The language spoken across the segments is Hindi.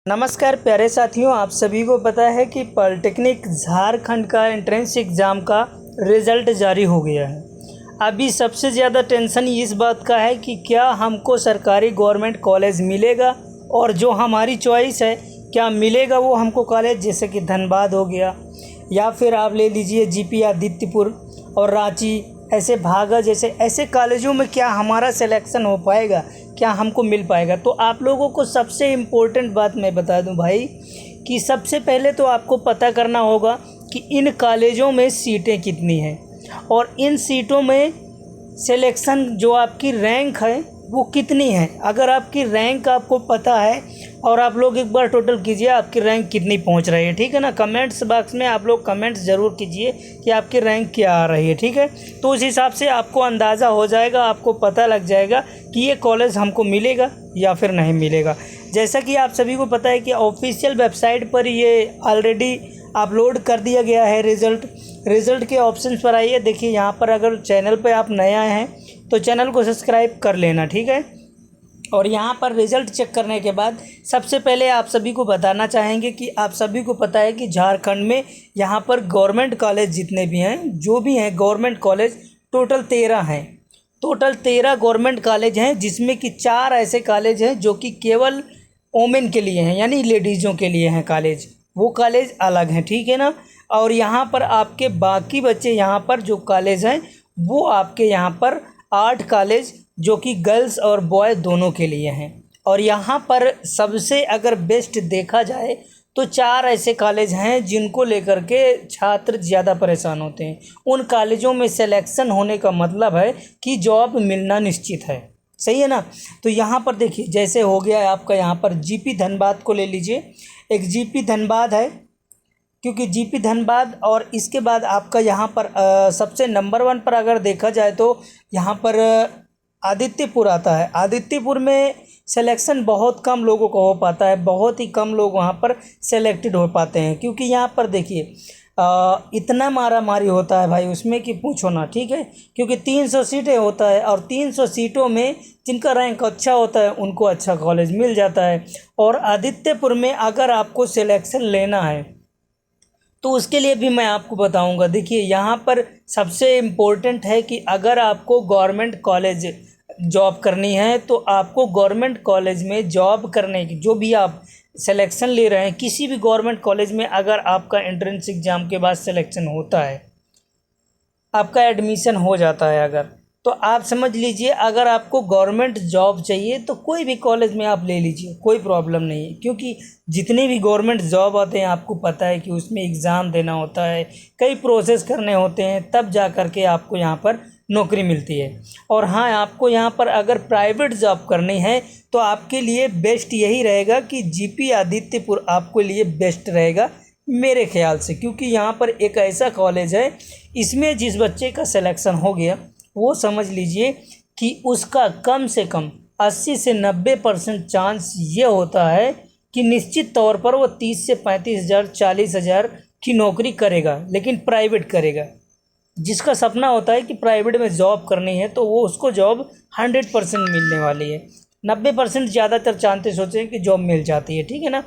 नमस्कार प्यारे साथियों, आप सभी को पता है कि पॉलिटेक्निक झारखंड का एंट्रेंस एग्ज़ाम का रिज़ल्ट जारी हो गया है। अभी सबसे ज़्यादा टेंशन इस बात का है कि क्या हमको सरकारी गवर्नमेंट कॉलेज मिलेगा और जो हमारी चॉइस है क्या मिलेगा वो हमको कॉलेज, जैसे कि धनबाद हो गया या फिर आप ले लीजिए जीपी आदित्यपुर और रांची, ऐसे भागा जैसे ऐसे कॉलेजों में क्या हमारा सिलेक्शन हो पाएगा, क्या हमको मिल पाएगा। तो आप लोगों को सबसे इम्पोर्टेंट बात मैं बता दूं भाई कि सबसे पहले तो आपको पता करना होगा कि इन कॉलेजों में सीटें कितनी हैं और इन सीटों में सिलेक्शन जो आपकी रैंक है वो कितनी है। अगर आपकी रैंक आपको पता है और आप लोग एक बार टोटल कीजिए आपकी रैंक कितनी पहुंच रही है, ठीक है ना। कमेंट्स बॉक्स में आप लोग कमेंट्स ज़रूर कीजिए कि आपकी रैंक क्या आ रही है, ठीक है। तो उस हिसाब से आपको अंदाज़ा हो जाएगा, आपको पता लग जाएगा कि ये कॉलेज हमको मिलेगा या फिर नहीं मिलेगा। जैसा कि आप सभी को पता है कि ऑफिशियल वेबसाइट पर ये ऑलरेडी अपलोड कर दिया गया है रिज़ल्ट के ऑप्शन पर आइए। देखिए यहाँ पर अगर चैनल पे आप नए आए हैं तो चैनल को सब्सक्राइब कर लेना, ठीक है। और यहाँ पर रिज़ल्ट चेक करने के बाद सबसे पहले आप सभी को बताना चाहेंगे कि आप सभी को पता है कि झारखंड में यहाँ पर गवर्नमेंट कॉलेज जितने भी हैं, जो भी हैं गवर्नमेंट कॉलेज, टोटल 13 हैं। टोटल 13 गवर्नमेंट कॉलेज हैं, जिसमें कि 4 ऐसे कॉलेज हैं जो कि केवल वोमेन के लिए हैं, यानी लेडीज़ों के लिए हैं कॉलेज, वो कॉलेज अलग हैं, ठीक है ना। और यहाँ पर आपके बाकी बच्चे यहाँ पर जो कॉलेज हैं वो आपके यहाँ पर 8 कॉलेज जो कि गर्ल्स और बॉय दोनों के लिए हैं। और यहाँ पर सबसे अगर बेस्ट देखा जाए तो 4 ऐसे कॉलेज हैं जिनको लेकर के छात्र ज़्यादा परेशान होते हैं। उन कॉलेजों में सिलेक्शन होने का मतलब है कि जॉब मिलना निश्चित है, सही है ना। तो यहाँ पर देखिए जैसे हो गया है आपका यहाँ पर जीपी धनबाद को ले लीजिए, एक जीपी धनबाद है, क्योंकि जीपी धनबाद और इसके बाद आपका यहाँ पर सबसे नंबर 1 पर अगर देखा जाए तो यहाँ पर आदित्यपुर आता है। आदित्यपुर में सिलेक्शन बहुत कम लोगों को हो पाता है, बहुत ही कम लोग वहाँ पर सेलेक्टेड हो पाते हैं, क्योंकि यहाँ पर देखिए इतना मारा मारी होता है भाई उसमें कि पूछो ना, ठीक है। क्योंकि 300 सीटें होता है और 300 सीटों में जिनका रैंक अच्छा होता है उनको अच्छा कॉलेज मिल जाता है। और आदित्यपुर में अगर आपको सिलेक्शन लेना है तो उसके लिए भी मैं आपको बताऊंगा। देखिए यहाँ पर सबसे इम्पोर्टेंट है कि अगर आपको गवर्नमेंट कॉलेज जॉब करनी है तो आपको गवर्नमेंट कॉलेज में जॉब करने की, जो भी आप सिलेक्शन ले रहे हैं किसी भी गवर्नमेंट कॉलेज में, अगर आपका एंट्रेंस एग्ज़ाम के बाद सिलेक्शन होता है, आपका एडमिशन हो जाता है अगर, तो आप समझ लीजिए अगर आपको गवर्नमेंट जॉब चाहिए तो कोई भी कॉलेज में आप ले लीजिए, कोई प्रॉब्लम नहीं है। क्योंकि जितने भी गवर्नमेंट जॉब आते हैं आपको पता है कि उसमें एग्ज़ाम देना होता है, कई प्रोसेस करने होते हैं, तब जा कर के आपको यहाँ पर नौकरी मिलती है। और हाँ, आपको यहाँ पर अगर प्राइवेट जॉब करनी है तो आपके लिए बेस्ट यही रहेगा कि जीपी आदित्यपुर आपको लिए बेस्ट रहेगा मेरे ख्याल से। क्योंकि यहाँ पर एक ऐसा कॉलेज है, इसमें जिस बच्चे का सिलेक्शन हो गया वो समझ लीजिए कि उसका कम से कम 80 से 90% चांस ये होता है कि निश्चित तौर पर वो 30 से 35 हज़ार 40 हज़ार की नौकरी करेगा, लेकिन प्राइवेट करेगा। जिसका सपना होता है कि प्राइवेट में जॉब करनी है तो वो उसको जॉब 100% मिलने वाली है, 90% ज़्यादातर चांसेस होते हैं कि जॉब मिल जाती है, ठीक है ना।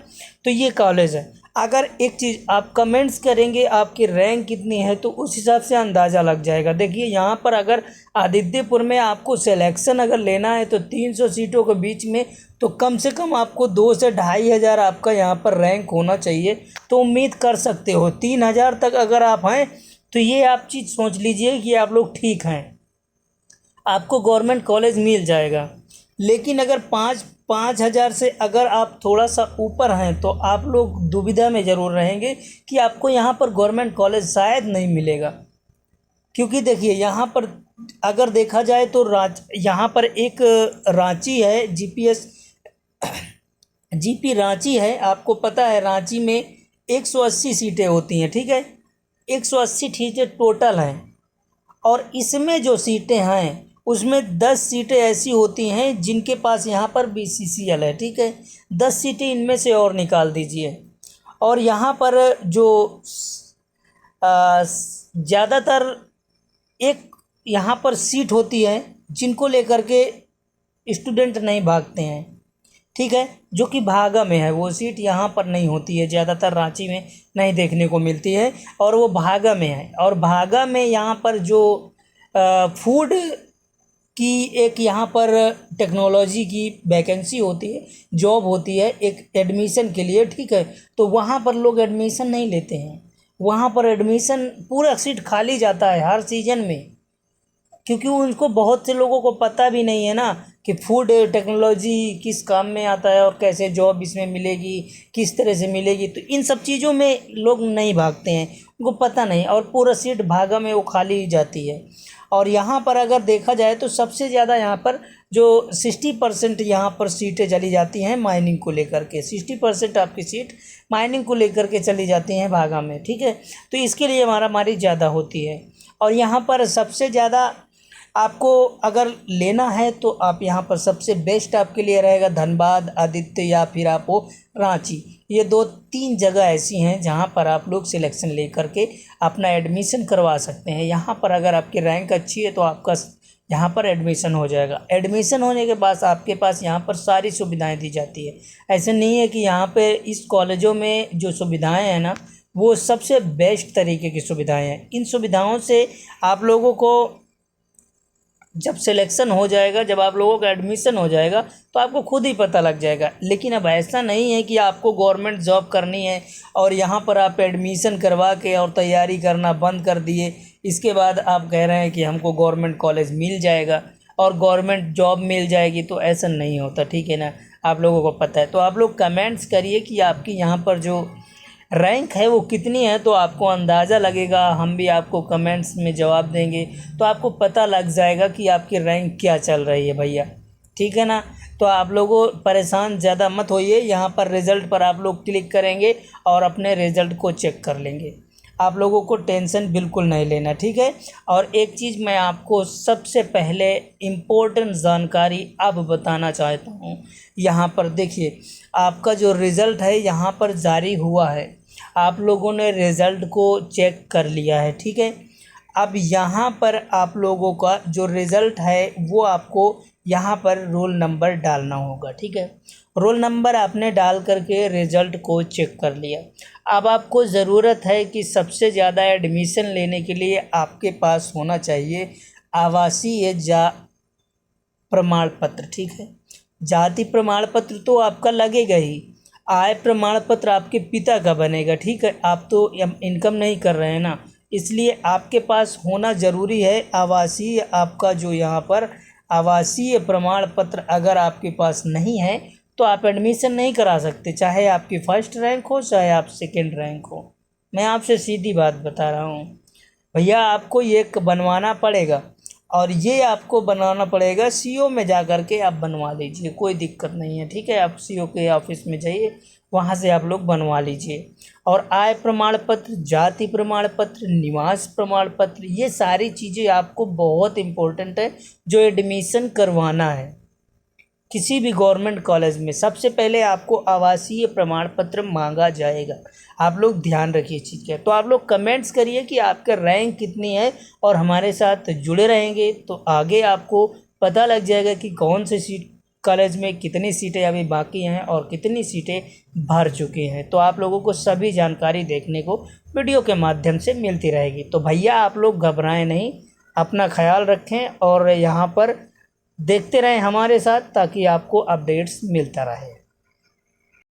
तो ये कॉलेज है। अगर एक चीज़ आप कमेंट्स करेंगे आपकी रैंक कितनी है तो उस हिसाब से अंदाज़ा लग जाएगा। देखिए यहाँ पर अगर आदित्यपुर में आपको सिलेक्शन अगर लेना है तो 300 सीटों के बीच में तो कम से कम आपको 2 से 2,500 आपका यहाँ पर रैंक होना चाहिए। तो उम्मीद कर सकते हो 3,000 तक अगर आप हैं तो ये आप चीज़ सोच लीजिए कि आप लोग ठीक हैं, आपको गवर्नमेंट कॉलेज मिल जाएगा। लेकिन अगर 5,000 से अगर आप थोड़ा सा ऊपर हैं तो आप लोग दुविधा में ज़रूर रहेंगे कि आपको यहाँ पर गवर्नमेंट कॉलेज शायद नहीं मिलेगा। क्योंकि देखिए यहाँ पर अगर देखा जाए तो यहाँ पर एक रांची है, जीपी रांची है। आपको पता है रांची में 180 सीटें होती हैं, ठीक है, 180 सीटें टोटल हैं। और इसमें जो सीटें हैं उसमें 10 सीटें ऐसी होती हैं जिनके पास यहाँ पर BCCL है, ठीक है। 10 सीटें इनमें से और निकाल दीजिए। और यहाँ पर जो ज़्यादातर एक यहाँ पर सीट होती है जिनको लेकर के स्टूडेंट नहीं भागते हैं, ठीक है, जो कि भागा में है। वो सीट यहाँ पर नहीं होती है, ज़्यादातर रांची में नहीं देखने को मिलती है, और वो भागा में है। और भागा में यहाँ पर जो फूड की एक यहाँ पर टेक्नोलॉजी की वैकेंसी होती है, जॉब होती है एक एडमिशन के लिए, ठीक है। तो वहाँ पर लोग एडमिशन नहीं लेते हैं, वहाँ पर एडमिशन पूरा सीट खाली जाता है हर सीजन में, क्योंकि उनको बहुत से लोगों को पता भी नहीं है ना कि फूड टेक्नोलॉजी किस काम में आता है और कैसे जॉब इसमें मिलेगी, किस तरह से मिलेगी। तो इन सब चीज़ों में लोग नहीं भागते हैं, उनको पता नहीं, और पूरा सीट भागा में वो खाली जाती है। और यहाँ पर अगर देखा जाए तो सबसे ज़्यादा यहाँ पर जो 60% यहाँ पर सीटें चली जाती हैं माइनिंग को लेकर के, 60% आपकी सीट माइनिंग को लेकर के चली जाती हैं भागा में, ठीक है। तो इसके लिए मारामारी ज़्यादा होती है। और यहाँ पर सबसे ज़्यादा आपको अगर लेना है तो आप यहाँ पर सबसे बेस्ट आपके लिए रहेगा धनबाद, आदित्य या फिर आप हो रांची। ये 2-3 जगह ऐसी हैं जहाँ पर आप लोग सिलेक्शन ले करके अपना एडमिशन करवा सकते हैं। यहाँ पर अगर आपकी रैंक अच्छी है तो आपका यहाँ पर एडमिशन हो जाएगा। एडमिशन होने के बाद आपके पास यहाँ पर सारी सुविधाएं दी जाती है। ऐसे नहीं है कि यहाँ पे इस कॉलेजों में जो सुविधाएं हैं ना, वो सबसे बेस्ट तरीके की सुविधाएं हैं। इन सुविधाओं से आप लोगों को जब सिलेक्शन हो जाएगा, जब आप लोगों का एडमिशन हो जाएगा तो आपको खुद ही पता लग जाएगा। लेकिन अब ऐसा नहीं है कि आपको गवर्नमेंट जॉब करनी है और यहाँ पर आप एडमिशन करवा के और तैयारी करना बंद कर दिए, इसके बाद आप कह रहे हैं कि हमको गवर्नमेंट कॉलेज मिल जाएगा और गवर्नमेंट जॉब मिल जाएगी। तो ऐसा नहीं होता, ठीक है ना, आप लोगों को पता है। तो आप लोग कमेंट्स करिए कि आपकी यहाँ पर जो रैंक है वो कितनी है, तो आपको अंदाज़ा लगेगा, हम भी आपको कमेंट्स में जवाब देंगे तो आपको पता लग जाएगा कि आपकी रैंक क्या चल रही है भैया, ठीक है ना। तो आप लोगों परेशान ज़्यादा मत होइए, यहाँ पर रिज़ल्ट पर आप लोग क्लिक करेंगे और अपने रिज़ल्ट को चेक कर लेंगे। आप लोगों को टेंशन बिल्कुल नहीं लेना, ठीक है। और एक चीज़ मैं आपको सबसे पहले इम्पोर्टेंट जानकारी अब बताना चाहता हूँ। यहाँ पर देखिए, आपका जो रिज़ल्ट है यहाँ पर जारी हुआ है, आप लोगों ने रिज़ल्ट को चेक कर लिया है, ठीक है। अब यहाँ पर आप लोगों का जो रिज़ल्ट है वो आपको यहाँ पर रोल नंबर डालना होगा, ठीक है। रोल नंबर आपने डाल करके रिज़ल्ट को चेक कर लिया। अब आपको ज़रूरत है कि सबसे ज़्यादा एडमिशन लेने के लिए आपके पास होना चाहिए आवासीय प्रमाण पत्र, ठीक है। जाति प्रमाण पत्र तो आपका लगेगा ही, आय प्रमाण पत्र आपके पिता का बनेगा, ठीक है। आप तो इनकम नहीं कर रहे हैं ना, इसलिए आपके पास होना ज़रूरी है आवासीय, आपका जो यहाँ पर आवासीय प्रमाण पत्र अगर आपके पास नहीं है तो आप एडमिशन नहीं करा सकते, चाहे आपकी फर्स्ट रैंक हो चाहे आप सेकंड रैंक हो। मैं आपसे सीधी बात बता रहा हूँ भैया, आपको ये बनवाना पड़ेगा, और ये आपको बनाना पड़ेगा सीओ में जा कर के आप बनवा लीजिए, कोई दिक्कत नहीं है, ठीक है। आप सीओ के ऑफिस में जाइए, वहाँ से आप लोग बनवा लीजिए। और आय प्रमाण पत्र, जाति प्रमाण पत्र, निवास प्रमाण पत्र, ये सारी चीज़ें आपको बहुत इम्पोर्टेंट है जो एडमिशन करवाना है किसी भी गवर्नमेंट कॉलेज में। सबसे पहले आपको आवासीय प्रमाण पत्र मांगा जाएगा, आप लोग ध्यान रखिए, ठीक है। तो आप लोग कमेंट्स करिए कि आपका रैंक कितनी है और हमारे साथ जुड़े रहेंगे तो आगे आपको पता लग जाएगा कि कौन से सीट कॉलेज में कितनी सीटें अभी बाकी हैं और कितनी सीटें भर चुकी हैं। तो आप लोगों को सभी जानकारी देखने को वीडियो के माध्यम से मिलती रहेगी। तो भैया आप लोग घबराएं नहीं, अपना ख्याल रखें और यहाँ पर देखते रहें हमारे साथ ताकि आपको अपडेट्स मिलता रहे।